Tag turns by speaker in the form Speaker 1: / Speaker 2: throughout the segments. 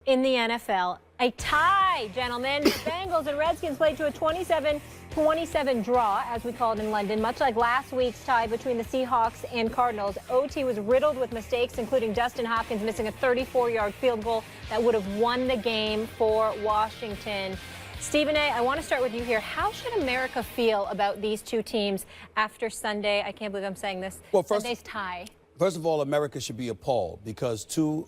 Speaker 1: in the NFL. A tie, gentlemen. The Bengals and Redskins played to a 27-27 draw, as we call it in London. Much like last week's tie between the Seahawks and Cardinals, OT was riddled with mistakes, including Dustin Hopkins missing a 34-yard field goal that would have won the game for Washington. Stephen A., I want to start with you here. How should America feel about these two teams after Sunday? I can't believe I'm saying this.
Speaker 2: Well,
Speaker 1: Sunday's tie.
Speaker 2: First of all, America should be appalled because two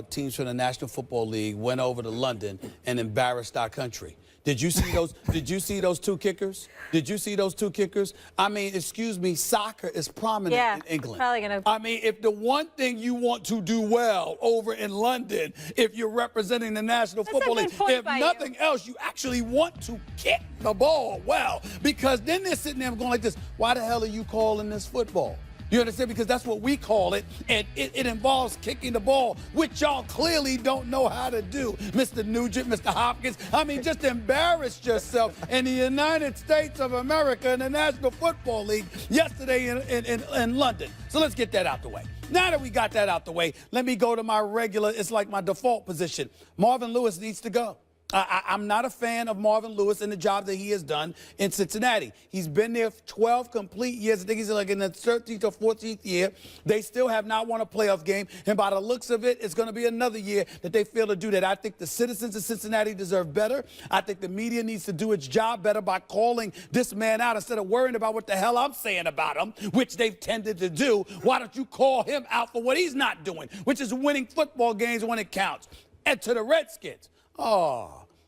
Speaker 2: teams from the National Football League went over to London and embarrassed our country. Did you see those? Did you see those two kickers? Did you see those two kickers? I mean, excuse me, soccer is prominent in England.
Speaker 1: Probably gonna.
Speaker 2: I mean, if the one thing you want to do well over in London, if you're representing the National Football League, if nothing else, you actually want to kick the ball well, because then they're sitting there going like this: why the hell are you calling this football? You understand? Because that's what we call it, and it involves kicking the ball, which y'all clearly don't know how to do. Mr. Nugent, Mr. Hopkins, I mean, just embarrassed yourself in the United States of America in the National Football League yesterday in London. So let's get that out the way. Now that we got that out the way, let me go to my regular, it's like my default position. Marvin Lewis needs to go. I'm not a fan of Marvin Lewis and the job that he has done in Cincinnati. He's been there for 12 complete years. I think he's like in the 13th or 14th year. They still have not won a playoff game. And by the looks of it, it's going to be another year that they fail to do that. I think the citizens of Cincinnati deserve better. I think the media needs to do its job better by calling this man out instead of worrying about what the hell I'm saying about him, which they've tended to do. Why don't you call him out for what he's not doing, which is winning football games when it counts? And to the Redskins,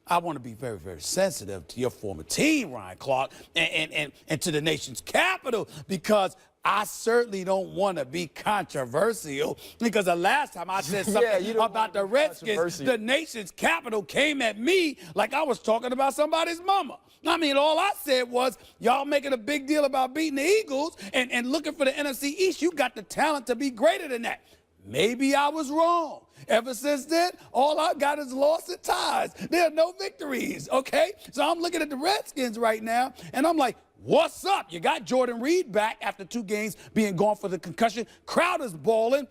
Speaker 2: I want to be very, very sensitive to your former team, Ryan Clark, and to the nation's capital, because I certainly don't want to be controversial, because the last time I said something about the Redskins, the nation's capital came at me like I was talking about somebody's mama. I mean, all I said was, y'all making a big deal about beating the Eagles and looking for the NFC East. You got the talent to be greater than that. Maybe I was wrong. Ever since then, all I got is loss and ties. There are no victories, okay? So I'm looking at the Redskins right now, and I'm like, what's up? You got Jordan Reed back after 2 games being gone for the concussion. Crowder's balling.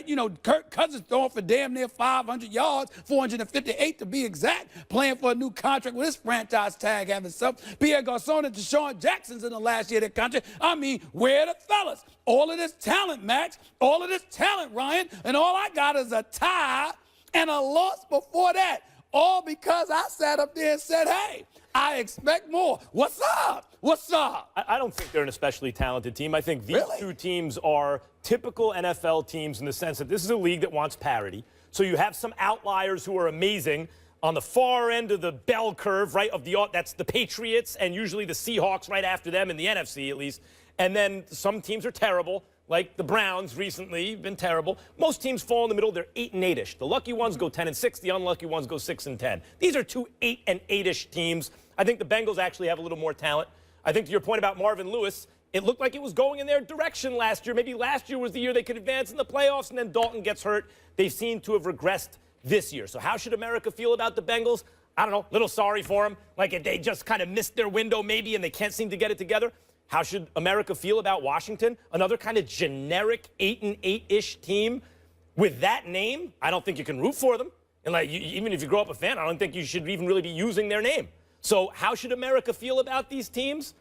Speaker 2: You know, Kirk Cousins throwing for damn near 500 yards, 458 to be exact, playing for a new contract with his franchise tag having stuff. Pierre Garçon and Deshaun Jackson's in the last year of their contract. I mean, where are the fellas? All of this talent, Max, all of this talent, Ryan, and all I got is a tie and a loss before that, all because I sat up there and said, hey, I expect more. What's up? What's up?
Speaker 3: I don't think they're an especially talented team. I think these two teams are typical NFL teams in the sense that this is a league that wants parity. So you have some outliers who are amazing on the far end of the bell curve, right, that's the Patriots and usually the Seahawks right after them in the NFC at least. And then some teams are terrible, like the Browns recently have been terrible. Most teams fall in the middle. They're 8 and 8-ish. The lucky ones go 10 and 6. The unlucky ones go 6 and 10. These are 2 8 and 8-ish teams. I think the Bengals actually have a little more talent. I think to your point about Marvin Lewis, it looked like it was going in their direction last year. Maybe last year was the year they could advance in the playoffs, and then Dalton gets hurt. They seem to have regressed this year. So how should America feel about the Bengals? I don't know, a little sorry for them. Like if they just kind of missed their window maybe and they can't seem to get it together. How should America feel about Washington? Another kind of generic 8 and 8-ish team with that name. I don't think you can root for them. And like, even if you grow up a fan, I don't think you should even really be using their name. So how should America feel about these teams?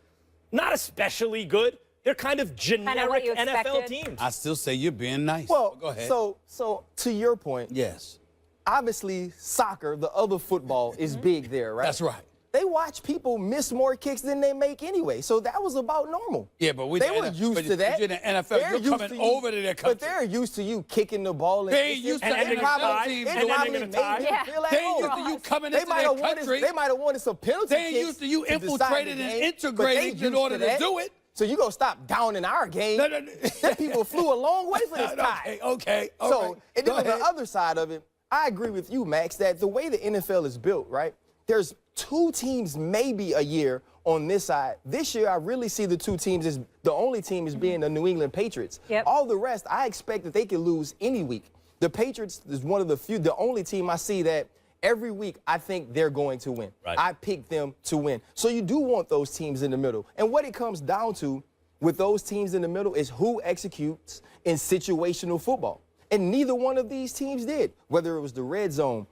Speaker 3: Not especially good. They're kind of generic NFL teams.
Speaker 2: I still say you're being nice.
Speaker 4: Well,
Speaker 2: go ahead.
Speaker 4: So to your point,
Speaker 2: yes.
Speaker 4: Obviously, soccer, the other football, is big there, right?
Speaker 2: That's right.
Speaker 4: They watch people miss more kicks than they make anyway, so that was about normal.
Speaker 2: Yeah, but
Speaker 4: they were used to that.
Speaker 2: You're in the NFL, you're coming over to their country.
Speaker 4: But they're used to you kicking the ball.
Speaker 2: They ain't used to NFL teams.
Speaker 4: They ain't used
Speaker 2: to you coming into their country.
Speaker 4: They might have wanted some penalty kicks.
Speaker 2: They ain't used to you infiltrating and integrating in order to do it.
Speaker 4: So you gonna stop down in our game? Them people flew a long way for this tie.
Speaker 2: Okay.
Speaker 4: So, and then on the other side of it, I agree with you, Max, that the way the NFL is built, right? There's 2 teams maybe a year on this side. This year, I really see the 2 teams as the only team as being the New England Patriots. All the rest, I expect that they can lose any week. The Patriots is one of the only team I see that every week I think they're going to win.
Speaker 3: Right.
Speaker 4: I pick them to win. So you do want those teams in the middle. And what it comes down to with those teams in the middle is who executes in situational football. And neither one of these teams did, whether it was the red zone,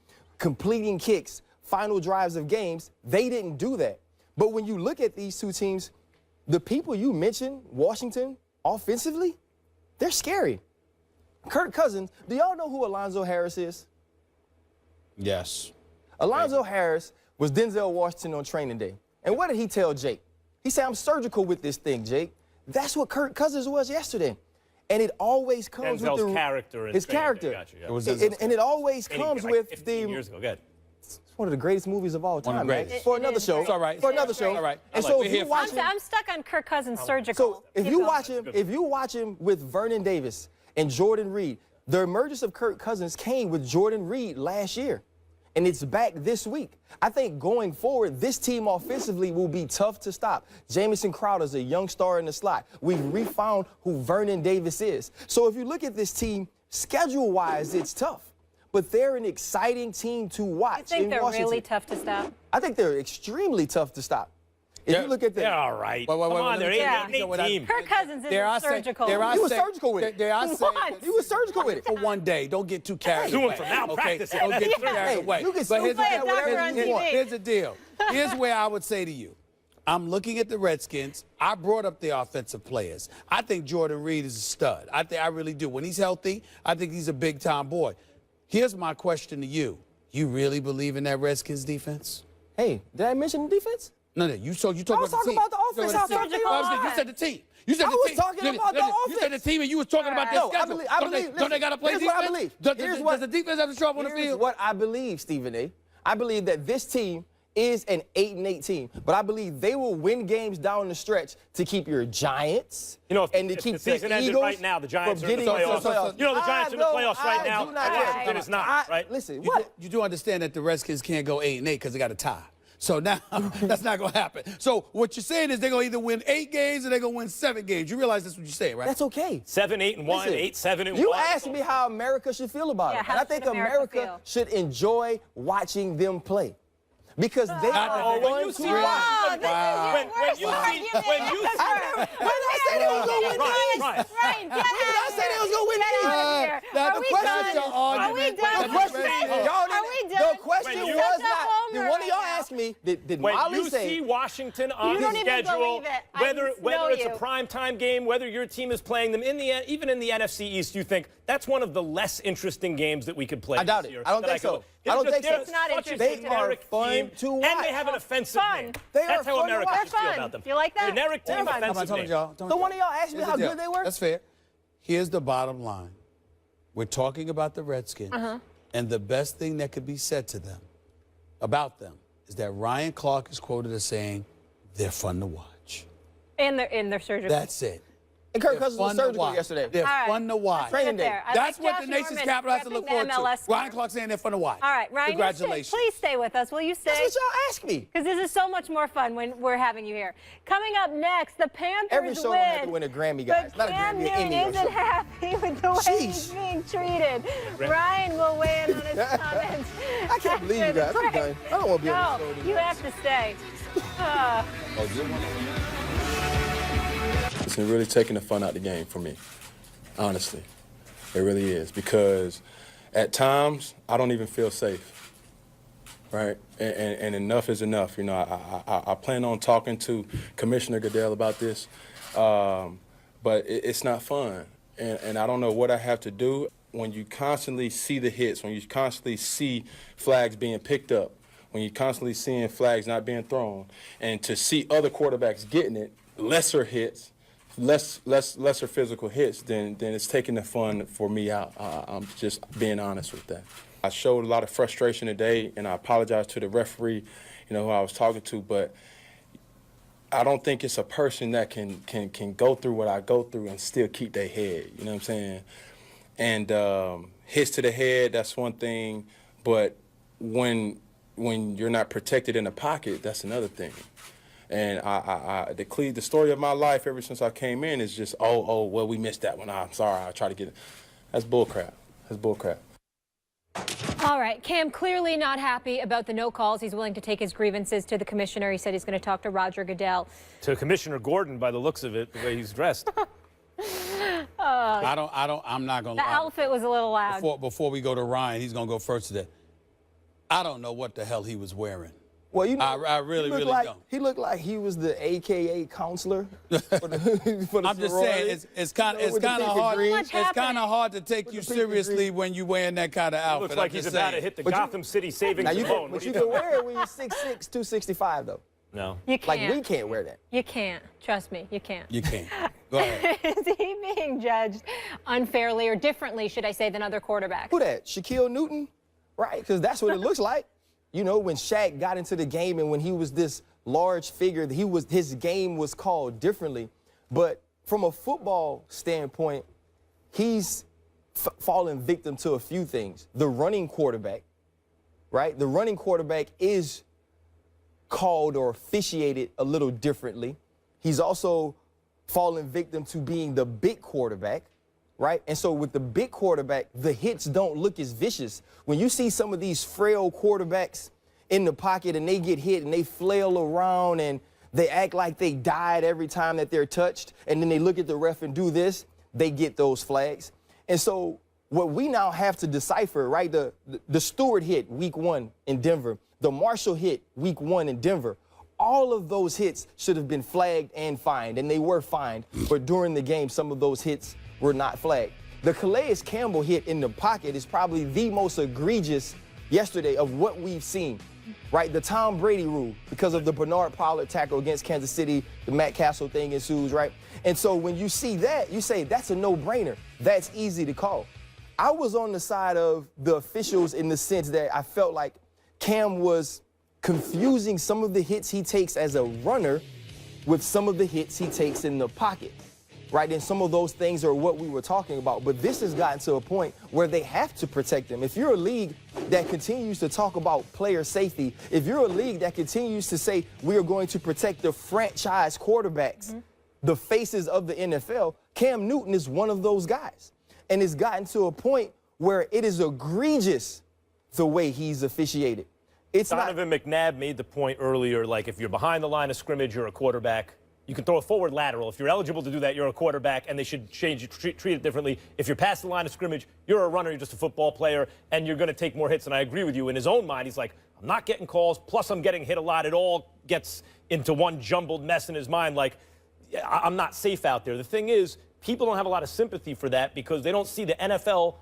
Speaker 4: completing kicks, final drives of games. They didn't do that. But when you look at these two teams, the people you mentioned, Washington, offensively, they're scary. Kirk Cousins, do y'all know who Alonzo Harris is?
Speaker 2: Yes.
Speaker 4: Alonzo Harris was Denzel Washington on training day. And what did he tell Jake? He said, I'm surgical with this thing, Jake. That's what Kirk Cousins was yesterday. And it always comes
Speaker 3: Denzel's
Speaker 4: with
Speaker 3: character.
Speaker 4: his character.
Speaker 3: Gotcha, yeah.
Speaker 2: It was
Speaker 4: And it always comes with
Speaker 3: 15 years ago. Good.
Speaker 4: It's one of the greatest movies of all
Speaker 2: One of
Speaker 4: time,
Speaker 2: the
Speaker 4: man.
Speaker 2: greatest.
Speaker 4: For another show.
Speaker 2: It's all right.
Speaker 4: For another show.
Speaker 2: All right.
Speaker 4: And
Speaker 2: I
Speaker 4: so
Speaker 2: like-
Speaker 4: if
Speaker 2: we're
Speaker 4: you
Speaker 2: here
Speaker 4: watch
Speaker 2: for
Speaker 4: him,
Speaker 1: I'm stuck on Kirk Cousins' surgical.
Speaker 4: so if
Speaker 1: Keep
Speaker 4: you
Speaker 1: going.
Speaker 4: watch him with Vernon Davis and Jordan Reed, the emergence of Kirk Cousins came with Jordan Reed last year. And it's back this week. I think going forward, this team offensively will be tough to stop. Jamison Crowder's a young star in the slot. We've refound who Vernon Davis is. So if you look at this team, schedule-wise, it's tough. But they're an exciting team to watch.
Speaker 1: I think
Speaker 4: in
Speaker 1: they're
Speaker 4: Washington.
Speaker 1: really tough to stop.
Speaker 4: I think they're extremely tough to stop. If you look at
Speaker 3: They're
Speaker 4: the
Speaker 3: all right.
Speaker 2: Wait,
Speaker 3: Come on,
Speaker 2: let
Speaker 3: they're
Speaker 2: me tell you
Speaker 3: 8
Speaker 2: what I-
Speaker 3: team.
Speaker 1: Kirk Cousins
Speaker 2: Dare I
Speaker 1: is
Speaker 2: say-
Speaker 1: surgical.
Speaker 2: dare I
Speaker 4: He was
Speaker 2: say-
Speaker 4: surgical with it.
Speaker 2: Dare I say-
Speaker 1: What?
Speaker 4: He was surgical with it.
Speaker 2: For one day, don't get too carried
Speaker 3: Doing
Speaker 2: away.
Speaker 3: from malpractice.
Speaker 2: Okay? Don't get too
Speaker 1: Yeah.
Speaker 2: carried away.
Speaker 4: You can
Speaker 2: But
Speaker 4: still
Speaker 2: here's
Speaker 1: play a
Speaker 2: the-
Speaker 1: doctor
Speaker 2: here's-
Speaker 1: on
Speaker 2: here's-
Speaker 1: TV.
Speaker 2: Here's the deal. Here's where I would say to you. I'm looking at the Redskins. I brought up the offensive players. I think Jordan Reed is a stud. I really do. When he's healthy, I think he's a big-time boy. Here's my question to you. You really believe in that Redskins defense?
Speaker 4: Hey, did I mention the defense?
Speaker 2: No. You talking
Speaker 4: was
Speaker 2: about the
Speaker 4: talking
Speaker 2: team.
Speaker 4: about the
Speaker 2: You
Speaker 4: offense.
Speaker 2: talking about the team.
Speaker 1: Surgical
Speaker 2: You said the team. You said
Speaker 4: I
Speaker 2: the
Speaker 4: was
Speaker 2: team.
Speaker 4: talking about the
Speaker 2: You said the
Speaker 4: offense.
Speaker 2: team, and you was talking about their
Speaker 4: No,
Speaker 2: schedule.
Speaker 4: I
Speaker 2: Don't
Speaker 4: believe.
Speaker 2: they got to play
Speaker 4: Here's
Speaker 2: defense?
Speaker 4: what I believe.
Speaker 2: Does the defense have to show up on the
Speaker 4: Here's
Speaker 2: field?
Speaker 4: what I believe, Stephen A. I believe that this team is an 8-8 team, but I believe they will win games down the stretch to keep your Giants and to
Speaker 3: if
Speaker 4: keep
Speaker 3: the season
Speaker 4: the
Speaker 3: ended
Speaker 4: Eagles
Speaker 3: right now, the Giants
Speaker 4: from
Speaker 3: are in the
Speaker 4: getting into
Speaker 3: playoffs. You know the Giants are in the playoffs right now. Washington is not, right?
Speaker 4: Listen,
Speaker 2: You
Speaker 4: what?
Speaker 2: you do understand that the Redskins can't go 8-8 because they got a tie. So now that's not going to happen. So what you're saying is they're going to either win 8 games or they're going to win 7 games. You realize that's what you're saying, right?
Speaker 4: That's okay.
Speaker 3: 7-8-1,
Speaker 4: Listen,
Speaker 3: 8-7-1.
Speaker 4: You asked me how America should feel about
Speaker 1: Yeah,
Speaker 4: it.
Speaker 1: how
Speaker 4: And I think
Speaker 1: should America
Speaker 4: America should enjoy watching them play. Because they
Speaker 3: Oh,
Speaker 4: are
Speaker 3: when
Speaker 4: fun
Speaker 3: you
Speaker 4: to
Speaker 3: see
Speaker 4: watch.
Speaker 1: Oh, this is your worst argument.
Speaker 3: when you see-
Speaker 4: When did I say they was going to win games?
Speaker 3: Right.
Speaker 1: Ryan, get
Speaker 4: When did I say they was going to win
Speaker 1: Get out
Speaker 4: games?
Speaker 1: of here.
Speaker 2: That's
Speaker 1: Are
Speaker 2: the
Speaker 1: we
Speaker 2: question.
Speaker 1: done?
Speaker 2: That's your
Speaker 1: Are we
Speaker 2: argument.
Speaker 1: done?
Speaker 2: The question is-
Speaker 1: Are we done?
Speaker 4: The question
Speaker 3: When you-
Speaker 4: was
Speaker 1: Shut the
Speaker 4: not.
Speaker 1: homer
Speaker 4: Did one of
Speaker 1: right
Speaker 4: y'all
Speaker 1: now.
Speaker 4: ask me, did
Speaker 3: When
Speaker 4: Molly
Speaker 3: you
Speaker 4: say,
Speaker 3: see Washington on
Speaker 1: You
Speaker 3: the
Speaker 1: don't even
Speaker 3: schedule,
Speaker 1: believe it. I
Speaker 3: whether
Speaker 1: know
Speaker 3: it's a
Speaker 1: you.
Speaker 3: primetime game, whether your team is playing them even in the NFC East, you think that's one of the less interesting games that we could play
Speaker 4: I doubt
Speaker 3: this
Speaker 4: it.
Speaker 3: year.
Speaker 4: I don't
Speaker 3: that
Speaker 4: think so.
Speaker 3: could-
Speaker 4: I don't think so.
Speaker 3: They're
Speaker 1: It's not
Speaker 3: such a
Speaker 1: interesting.
Speaker 4: They are
Speaker 3: generic
Speaker 4: fun
Speaker 3: team,
Speaker 4: to
Speaker 3: and
Speaker 4: watch.
Speaker 3: they have an offensive
Speaker 1: Fun.
Speaker 3: game.
Speaker 4: They
Speaker 3: That's
Speaker 4: are
Speaker 3: how
Speaker 4: fun to
Speaker 3: Americans
Speaker 4: watch.
Speaker 3: feel
Speaker 1: Fun.
Speaker 3: about them.
Speaker 1: You like that?
Speaker 3: Generic team,
Speaker 1: They're fun.
Speaker 3: offensive
Speaker 2: I'm telling
Speaker 3: game.
Speaker 2: y'all.
Speaker 4: So one of y'all asked me
Speaker 2: Here's
Speaker 4: how
Speaker 2: the
Speaker 4: good
Speaker 2: deal.
Speaker 4: they were?
Speaker 2: That's fair. Here's the bottom line. We're talking about the Redskins, and the best thing that could be said to them, about them, is that Ryan Clark is quoted as saying, they're fun to watch.
Speaker 1: And they're surgical.
Speaker 2: That's it.
Speaker 4: And Kirk
Speaker 2: They're
Speaker 4: Cousins was
Speaker 2: fun to
Speaker 4: surgical
Speaker 2: watch.
Speaker 4: yesterday.
Speaker 2: They're
Speaker 1: All right.
Speaker 2: fun to watch.
Speaker 4: Training day.
Speaker 1: I
Speaker 2: That's
Speaker 1: like
Speaker 2: what
Speaker 1: Josh
Speaker 2: the nation's
Speaker 1: Norman
Speaker 2: capital has to look
Speaker 1: repping
Speaker 2: forward
Speaker 1: the
Speaker 2: to.
Speaker 1: MLS
Speaker 2: Ryan Clark saying they're fun to watch.
Speaker 1: All right, Ryan.
Speaker 2: Congratulations.
Speaker 1: Please stay with us. Will you stay?
Speaker 4: That's what y'all asked me.
Speaker 1: Because this is so much more fun when we're having you here. Coming up next, the Panthers
Speaker 4: Every show
Speaker 1: win.
Speaker 4: don't have to win a Grammy, guys.
Speaker 1: But
Speaker 4: Not a
Speaker 1: Cam
Speaker 4: Grammy, an
Speaker 1: Newton
Speaker 4: Emmy or
Speaker 1: isn't
Speaker 4: something.
Speaker 1: happy with the way he's
Speaker 4: Sheesh.
Speaker 1: being treated. Ryan will weigh in on his comments.
Speaker 4: I can't believe you guys. I'm done. I don't want to be on
Speaker 1: No,
Speaker 4: this show
Speaker 1: you
Speaker 4: anymore.
Speaker 1: have to stay.
Speaker 5: It's really taking the fun out of the game for me, honestly. It really is, because at times I don't even feel safe, right? And enough is enough. You know, I plan on talking to Commissioner Goodell about this, but it's not fun. And I don't know what I have to do. When you constantly see the hits, when you constantly see flags being picked up, when you're constantly seeing flags not being thrown, and to see other quarterbacks getting it, lesser hits, lesser physical hits, then it's taking the fun for me out. I'm just being honest with that. I showed a lot of frustration today, and I apologize to the referee, who I was talking to, but I don't think it's a person that can go through what I go through and still keep their head. You know what I'm saying? And hits to the head, that's one thing, but when you're not protected in the pocket, that's another thing. And the story of my life ever since I came in is just, well, we missed that one. I'm sorry, I try to get it. That's bullcrap. That's bullcrap.
Speaker 1: All right, Cam clearly not happy about the no calls. He's willing to take his grievances to the commissioner. He said he's going to talk to Roger Goodell.
Speaker 3: To Commissioner Gordon, by the looks of it, the way he's dressed.
Speaker 2: I'm not going to
Speaker 1: The
Speaker 2: lie.
Speaker 1: outfit was a little loud.
Speaker 2: Before we go to Ryan, he's going to go first today. I don't know what the hell he was wearing.
Speaker 4: Well, you know,
Speaker 2: I really don't.
Speaker 4: He looked like he was the AKA counselor for the
Speaker 2: I'm just saying, it's kind of hard. It's kind of hard to take you seriously when you wearing that kind of outfit.
Speaker 3: Looks like he's about to hit the Gotham City savings zone.
Speaker 4: But you can wear it when you're 6'6", 265, though.
Speaker 3: No.
Speaker 1: You can't.
Speaker 4: Like, we can't wear that.
Speaker 1: You can't. Trust me, you can't.
Speaker 2: You can't. Go ahead.
Speaker 1: Is he being judged unfairly or differently, should I say, than other quarterbacks?
Speaker 4: Who that? Shaquille Newton? Right, because that's what it looks like. You know, when Shaq got into the game and when he was this large figure, his game was called differently. But from a football standpoint, he's fallen victim to a few things. The running quarterback, right? The running quarterback is called or officiated a little differently. He's also fallen victim to being the big quarterback, right? And so with the big quarterback, the hits don't look as vicious. When you see some of these frail quarterbacks in the pocket and they get hit and they flail around and they act like they died every time that they're touched, and then they look at the ref and do this, they get those flags. And so what we now have to decipher, right? The Stewart hit week 1 in Denver, the Marshall hit week 1 in Denver, all of those hits should have been flagged and fined, and they were fined. But during the game, some of those hits were not flagged. The Calais Campbell hit in the pocket is probably the most egregious yesterday of what we've seen, right? The Tom Brady rule, because of the Bernard Pollard tackle against Kansas City, the Matt Castle thing ensues, right? And so when you see that, you say, that's a no-brainer. That's easy to call. I was on the side of the officials in the sense that I felt like Cam was confusing some of the hits he takes as a runner with some of the hits he takes in the pocket, right? And some of those things are what we were talking about. But this has gotten to a point where they have to protect him. If you're a league that continues to talk about player safety, if you're a league that continues to say we are going to protect the franchise quarterbacks, the faces of the NFL, Cam Newton is one of those guys. And it's gotten to a point where it is egregious the way he's officiated.
Speaker 3: Donovan McNabb made the point earlier, like if you're behind the line of scrimmage, you're a quarterback. You can throw a forward lateral. If you're eligible to do that, you're a quarterback, and they should treat it differently. If you're past the line of scrimmage, you're a runner, you're just a football player, and you're going to take more hits. And I agree with you. In his own mind, he's like, I'm not getting calls, plus I'm getting hit a lot. It all gets into one jumbled mess in his mind, like, I'm not safe out there. The thing is, people don't have a lot of sympathy for that because they don't see the NFL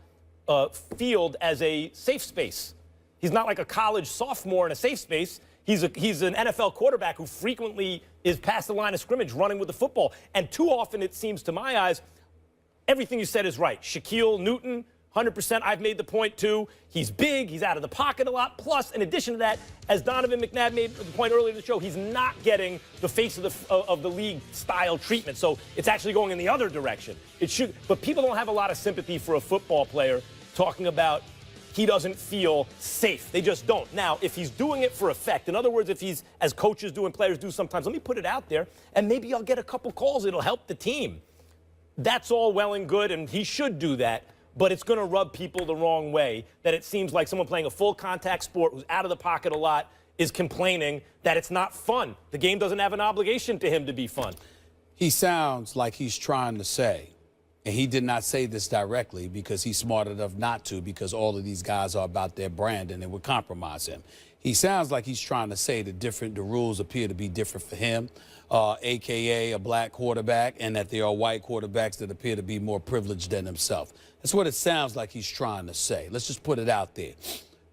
Speaker 3: field as a safe space. He's not like a college sophomore in a safe space. He's an NFL quarterback who frequently is past the line of scrimmage running with the football. And too often, it seems to my eyes, everything you said is right. Shaquille Newton, 100%. I've made the point, too. He's big. He's out of the pocket a lot. Plus, in addition to that, as Donovan McNabb made the point earlier in the show, he's not getting the face of the league style treatment. So it's actually going in the other direction. But people don't have a lot of sympathy for a football player talking about he doesn't feel safe. They just don't. Now, if he's doing it for effect, in other words, if he's, as coaches do and players do sometimes, let me put it out there, and maybe I'll get a couple calls. It'll help the team. That's all well and good, and he should do that, but it's going to rub people the wrong way, that it seems like someone playing a full contact sport who's out of the pocket a lot is complaining that it's not fun. The game doesn't have an obligation to him to be fun.
Speaker 2: He sounds like he's trying to say, and he did not say this directly because he's smart enough not to, because all of these guys are about their brand and it would compromise him. He sounds like he's trying to say that the rules appear to be different for him, a.k.a. a black quarterback, and that there are white quarterbacks that appear to be more privileged than himself. That's what it sounds like he's trying to say. Let's just put it out there.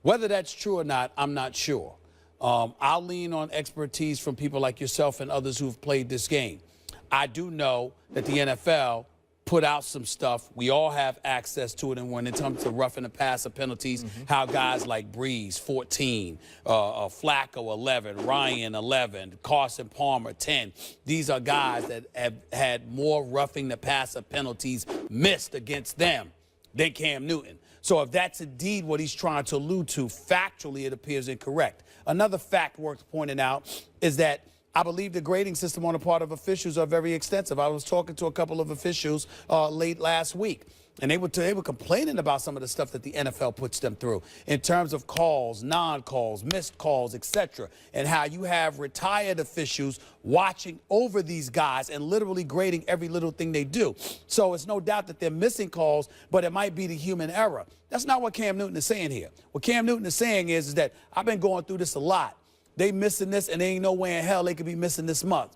Speaker 2: Whether that's true or not, I'm not sure. I'll lean on expertise from people like yourself and others who've played this game. I do know that the NFL put out some stuff. We all have access to it. And when it comes to roughing the passer penalties, how guys like Breeze, 14, Flacco, 11, Ryan, 11, Carson Palmer, 10. These are guys that have had more roughing the passer penalties missed against them than Cam Newton. So if that's indeed what he's trying to allude to, factually it appears incorrect. Another fact worth pointing out is that I believe the grading system on the part of officials are very extensive. I was talking to a couple of officials late last week, And they were complaining about some of the stuff that the NFL puts them through in terms of calls, non-calls, missed calls, etc., and how you have retired officials watching over these guys and literally grading every little thing they do. So it's no doubt that they're missing calls, but it might be the human error. That's not what Cam Newton is saying here. What Cam Newton is saying is that I've been going through this a lot. They missing this, and there ain't no way in hell they could be missing this much.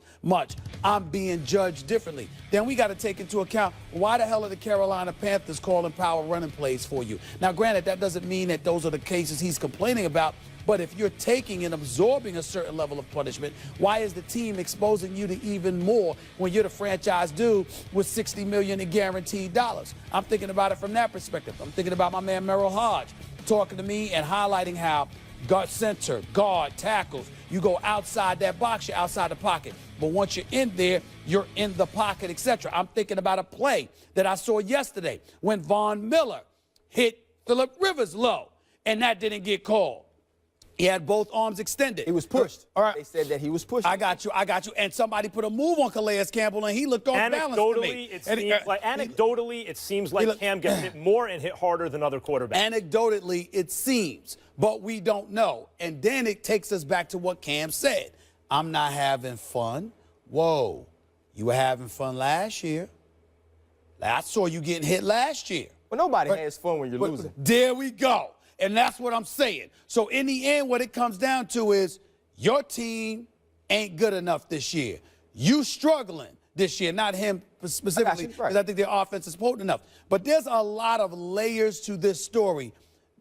Speaker 2: I'm being judged differently. Then we got to take into account, why the hell are the Carolina Panthers calling power running plays for you? Now, granted, that doesn't mean that those are the cases he's complaining about, but if you're taking and absorbing a certain level of punishment, why is the team exposing you to even more when you're the franchise dude with $60 million in guaranteed dollars? I'm thinking about it from that perspective. I'm thinking about my man Merrill Hodge talking to me and highlighting how guard center, guard, tackles, you go outside that box, you're outside the pocket. But once you're in there, you're in the pocket, etc. I'm thinking about a play that I saw yesterday when Von Miller hit Phillip Rivers low, and that didn't get called. He had both arms extended.
Speaker 4: He was pushed.
Speaker 2: All right.
Speaker 4: They said that he was pushed.
Speaker 2: I got you. And somebody put a move on Calais Campbell, and he looked off balance to me.
Speaker 3: Anecdotally, it seems like Cam gets hit more and hit harder than other quarterbacks.
Speaker 2: Anecdotally, it seems, but we don't know. And then it takes us back to what Cam said. I'm not having fun. Whoa, you were having fun last year. I saw you getting hit last year.
Speaker 4: Well, nobody has fun when you're losing.
Speaker 2: There we go. And that's what I'm saying. So in the end, what it comes down to is your team ain't good enough this year. You struggling this year, not him specifically, because I think their offense is potent enough. But there's a lot of layers to this story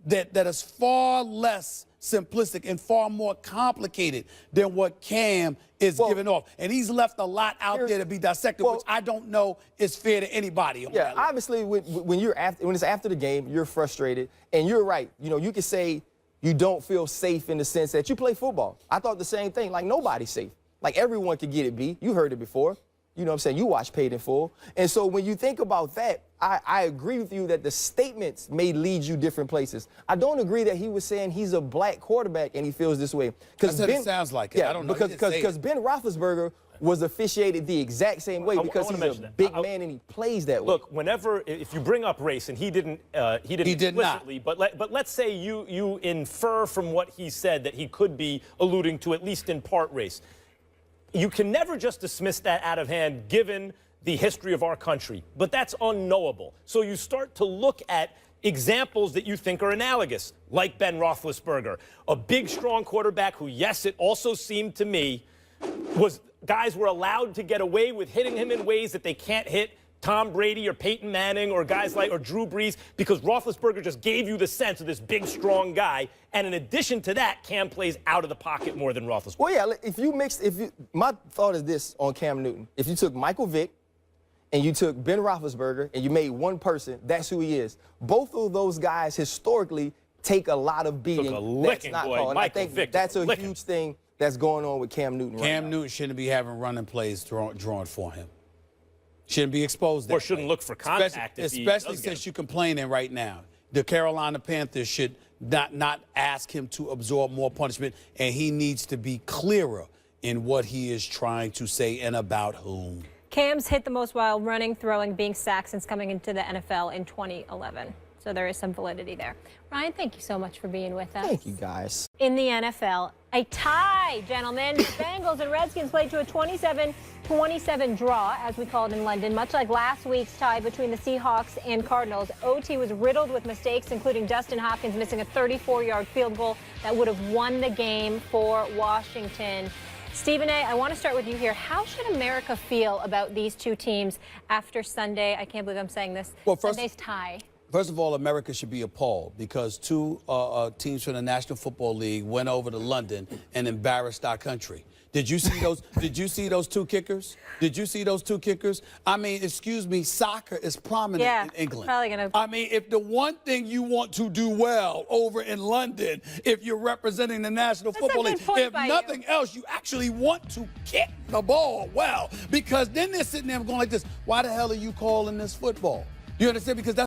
Speaker 2: that is far less simplistic and far more complicated than what Cam is giving off. And he's left a lot out there to be dissected, which I don't know is fair to anybody.
Speaker 4: Yeah, obviously when it's after the game, you're frustrated. And you're right. You know, you can say you don't feel safe in the sense that you play football. I thought the same thing. Like, nobody's safe. Like, everyone could get it beat. You heard it before. You know what I'm saying? You watch Paid in Full. And so when you think about that, I agree with you that the statements may lead you different places. I don't agree that he was saying he's a black quarterback and he feels this way.
Speaker 2: Because it sounds like it.
Speaker 4: Yeah,
Speaker 2: I don't know.
Speaker 4: Because Ben Roethlisberger was officiated the exact same way because he's a big man and he plays that way.
Speaker 3: Look, if you bring up race, and he didn't explicitly, but let's say you infer from what he said that he could be alluding to at least in part race. You can never just dismiss that out of hand given the history of our country, but that's unknowable. So you start to look at examples that you think are analogous, like Ben Roethlisberger, a big, strong quarterback who, yes, it also seemed to me, guys were allowed to get away with hitting him in ways that they can't hit Tom Brady or Peyton Manning or guys like Drew Brees, because Roethlisberger just gave you the sense of this big, strong guy. And in addition to that, Cam plays out of the pocket more than Roethlisberger.
Speaker 4: Well, yeah, my thought is this on Cam Newton. If you took Michael Vick and you took Ben Roethlisberger and you made one person, that's who he is. Both of those guys historically take a lot of beating.
Speaker 3: Took a licking,
Speaker 4: that's not
Speaker 3: boy.
Speaker 4: called. And I think
Speaker 3: Vick
Speaker 4: that's a huge thing that's going on with Cam Newton right now.
Speaker 2: Cam Newton shouldn't be having running plays drawn for him. Shouldn't be exposed that
Speaker 3: Or shouldn't look for contact.
Speaker 2: Especially since you're complaining right now. The Carolina Panthers should not ask him to absorb more punishment, and he needs to be clearer in what he is trying to say and about whom.
Speaker 1: Cam's hit the most while running, throwing, being sacked since coming into the NFL in 2011. So there is some validity there. Ryan, thank you so much for being with us.
Speaker 4: Thank you, guys.
Speaker 1: In the NFL, a tie, gentlemen. The Bengals and Redskins played to a 27-27 draw, as we call it in London. Much like last week's tie between the Seahawks and Cardinals, OT was riddled with mistakes, including Dustin Hopkins missing a 34-yard field goal that would have won the game for Washington. Stephen A., I want to start with you here. How should America feel about these two teams after Sunday? I can't believe I'm saying this. Sunday's tie.
Speaker 2: First of all, America should be appalled because two teams from the National Football League went over to London and embarrassed our country. Did you see those? Did you see those two kickers? Did you see those two kickers? I mean, excuse me, soccer is prominent in England.
Speaker 1: Probably gonna.
Speaker 2: I mean, if the one thing you want to do well over in London, if you're representing the National Football League, if nothing else, you actually want to kick the ball well, because then they're sitting there going like this: why the hell are you calling this football? You understand? Because that's